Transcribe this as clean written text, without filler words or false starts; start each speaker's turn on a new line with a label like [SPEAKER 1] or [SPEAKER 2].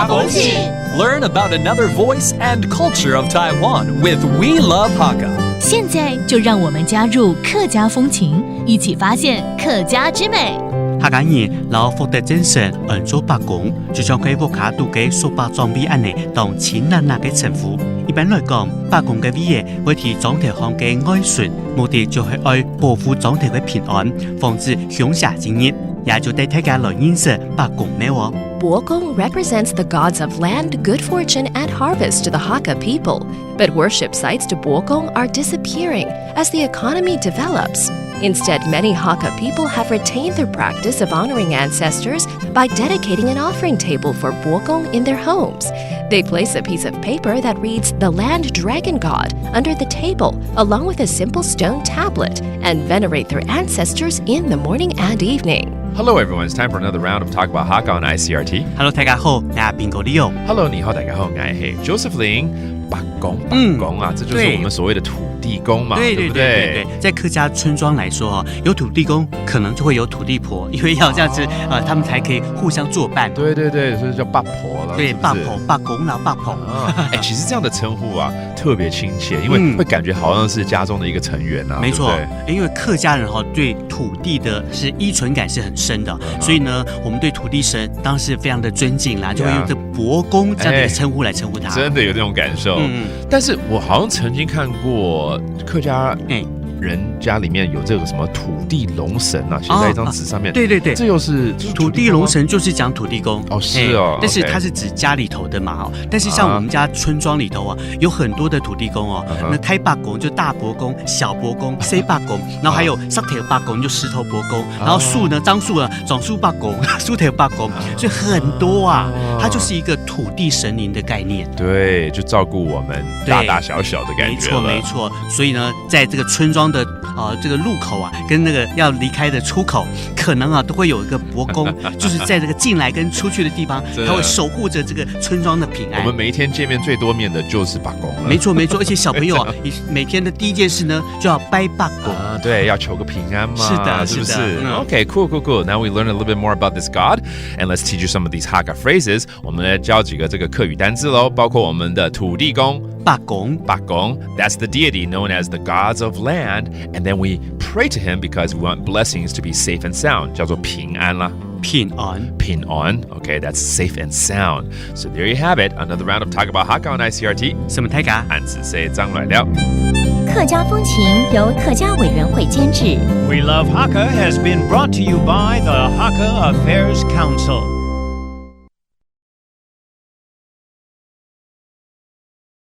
[SPEAKER 1] 家风情
[SPEAKER 2] Learn about another voice and culture of Taiwan with We Love Hakka.
[SPEAKER 3] 现在就让我们加入客家风情，一起发现客家之美。
[SPEAKER 4] 客家人老福德精神，做白工，就像佢屋卡度嘅數百裝備安尼，當錢難嘅稱呼。一般來講，白工嘅味嘢會提總體行嘅愛順，目的就係愛保護總體嘅平安，防止鄉下戰役。也就帶大家來認識白工咩喎。
[SPEAKER 5] Bogong represents the gods of land, good fortune, and harvest to the Hakka people. But worship sites to Bogong are disappearing as the economy develops. Instead, many Hakka people have retained their practice of honoring ancestors by dedicating an offering table for Bogong in their homes. They place a piece of paper that reads the land dragon god under the table, along with a simple stone tablet, and venerate their ancestors in the morning and evening.
[SPEAKER 1] Hello everyone, it's time for another round of Talk About Hakka on ICRT.
[SPEAKER 4] Hello， 大家好，我係邊個 Leo。Hello，
[SPEAKER 1] 你好，大家好，我係 Josephine。白工啊，这就是我们所谓的土地公嘛，对不对？
[SPEAKER 4] 在客家村庄来说，有土地公，可能就会有土地婆，因为要这样子，他们才可以互相作伴。
[SPEAKER 1] 对，所以叫八婆了。
[SPEAKER 4] 对，八婆、八公啦、八婆。
[SPEAKER 1] 其实这样的称呼啊，特别亲切，因为会感觉好像是家中的一个成员啊。
[SPEAKER 4] 没错，因为客家人对土地的是依存感是很深的，所以呢，我们对土地神当然是非常的尊敬啦，就会用这伯公这样的称呼来称呼他。
[SPEAKER 1] 真的有这种感受。但是我好像曾经看过客家人家里面有这个什么土地龙神啊，写在一张纸上面。对，这又是
[SPEAKER 4] 土地龙神，就是讲土地公。
[SPEAKER 1] 是哦。
[SPEAKER 4] 但是它是指家里头的嘛，但是像我们家村庄里头啊，有很多的土地公哦。那开八公就大伯公、小伯公、C 八公，然后还有石头八公就石头伯公，然后树呢，樟树呢，樟树八公、树头八公，所以很多啊。它就是一个土地神灵的概念。
[SPEAKER 1] 对，就照顾我们大大小小的感觉。
[SPEAKER 4] 没错。所以呢，在这个村庄的这个入口啊，跟那个要离开的出口，可能啊都会有一个伯公，就是在这个进来跟出去的地方，他会守护着这个村庄的平安。
[SPEAKER 1] 我们每一天见面最多面的就是伯公了。
[SPEAKER 4] 没错，而且小朋友啊，每天的第一件事呢，就要拜伯公。
[SPEAKER 1] 对，要求个平安嘛。是不是？Okay, cool. Now we learn a little bit more about this god, and let's teach you some of these Hakka phrases. 我们来教几个这个客语单字喽，包括我们的土地公。
[SPEAKER 4] 伯公
[SPEAKER 1] that's the deity known as the gods of land, and then we pray to him because we want blessings to be safe and sound, 叫做平安啦。
[SPEAKER 4] 平安
[SPEAKER 1] Okay, that's safe and sound. So there you have it, another round of Talk About Hakka on ICRT.
[SPEAKER 4] 什么大家
[SPEAKER 1] 按子say张来了。
[SPEAKER 3] 客家风情由客家委员会监制。
[SPEAKER 6] We Love Hakka has been brought to you by the Hakka Affairs Council.